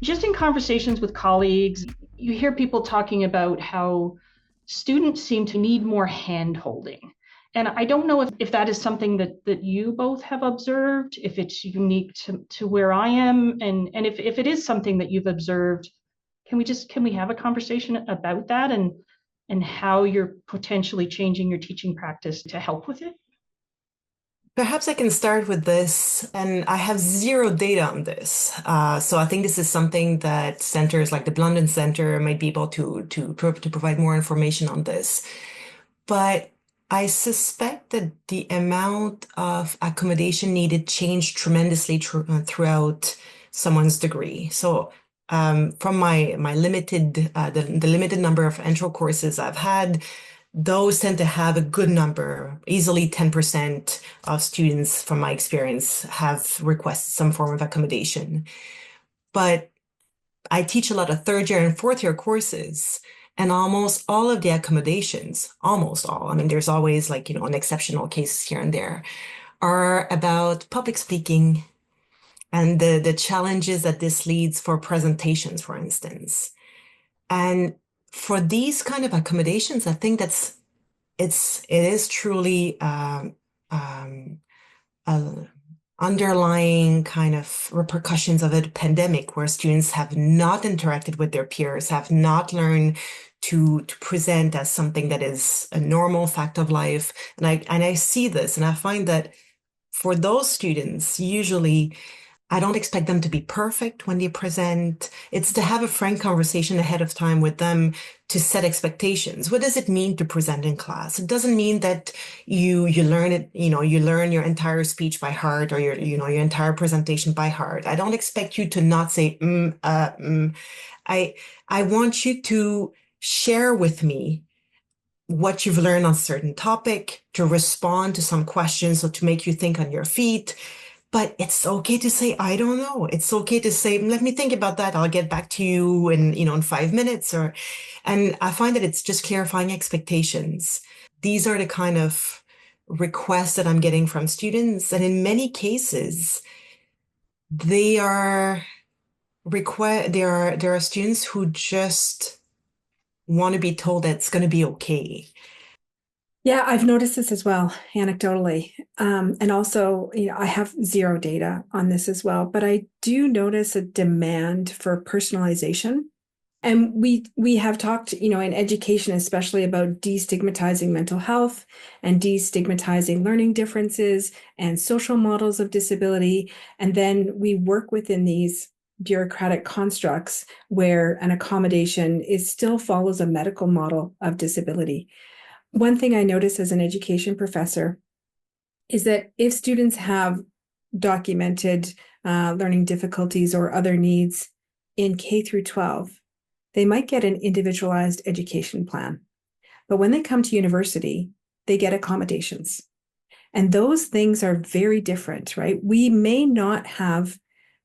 Just in conversations with colleagues, you hear people talking about how students seem to need more hand holding. And I don't know if that is something that you both have observed, if it's unique to where I am, and if it is something that you've observed, can we have a conversation about that and how you're potentially changing your teaching practice to help with it? Perhaps I can start with this, and I have zero data on this. So I think this is something that centers like the London Center might be able to provide more information on this. But I suspect that the amount of accommodation needed changed tremendously throughout someone's degree. So from my limited the limited number of intro courses I've had, those tend to have a good number. Easily 10% of students, from my experience, have requested some form of accommodation. But I teach a lot of third year and fourth year courses, and almost all of the accommodations, almost all, I mean, there's always like, an exceptional case here and there, are about public speaking and the challenges that this leads for presentations, for instance. And for these kind of accommodations, I think it is truly a underlying kind of repercussions of a pandemic where students have not interacted with their peers, have not learned to present as something that is a normal fact of life. And I see this and I find that for those students, usually I don't expect them to be perfect when they present. It's to have a frank conversation ahead of time with them to set expectations. What does it mean to present in class? It doesn't mean that you learn it, you learn your entire speech by heart or your entire presentation by heart. I don't expect you to not say I I want you to share with me what you've learned on a certain topic, to respond to some questions or to make you think on your feet. But it's okay to say, I don't know. It's okay to say, let me think about that. I'll get back to you in 5 minutes and I find that it's just clarifying expectations. These are the kind of requests that I'm getting from students. And in many cases, they are there are students who just want to be told that it's going to be okay. Yeah, I've noticed this as well, anecdotally. And also, I have zero data on this as well, but I do notice a demand for personalization. And we have talked, in education, especially about destigmatizing mental health and destigmatizing learning differences and social models of disability. And then we work within these bureaucratic constructs where an accommodation still follows a medical model of disability. One thing I notice as an education professor is that if students have documented learning difficulties or other needs in K through 12, they might get an individualized education plan. But when they come to university, they get accommodations. And those things are very different, right? We may not have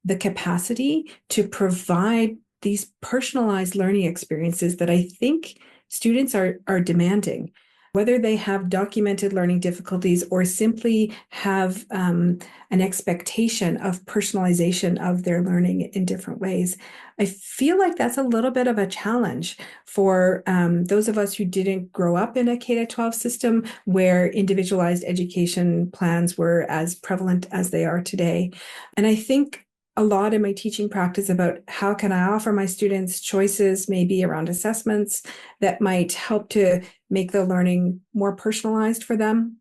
the capacity to provide these personalized learning experiences that I think students are demanding, whether they have documented learning difficulties or simply have an expectation of personalization of their learning in different ways. I feel like that's a little bit of a challenge for those of us who didn't grow up in a K-12 system where individualized education plans were as prevalent as they are today. And I think a lot in my teaching practice about how can I offer my students choices, maybe around assessments that might help to make the learning more personalized for them.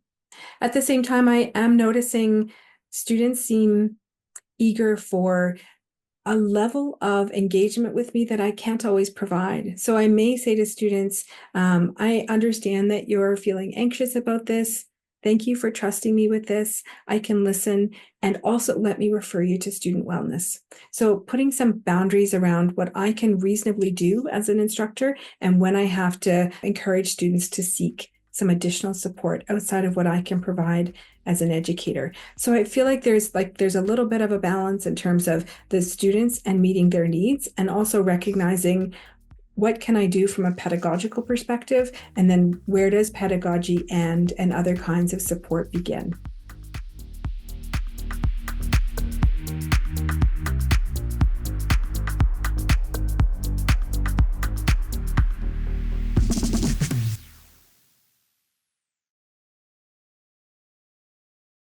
At the same time, I am noticing students seem eager for a level of engagement with me that I can't always provide. So I may say to students, I understand that you're feeling anxious about this. Thank you for trusting me with this. I can listen, and also let me refer you to student wellness. So putting some boundaries around what I can reasonably do as an instructor and when I have to encourage students to seek some additional support outside of what I can provide as an educator. So I feel like there's a little bit of a balance in terms of the students and meeting their needs, and also recognizing what can I do from a pedagogical perspective, and then where does pedagogy and other kinds of support begin?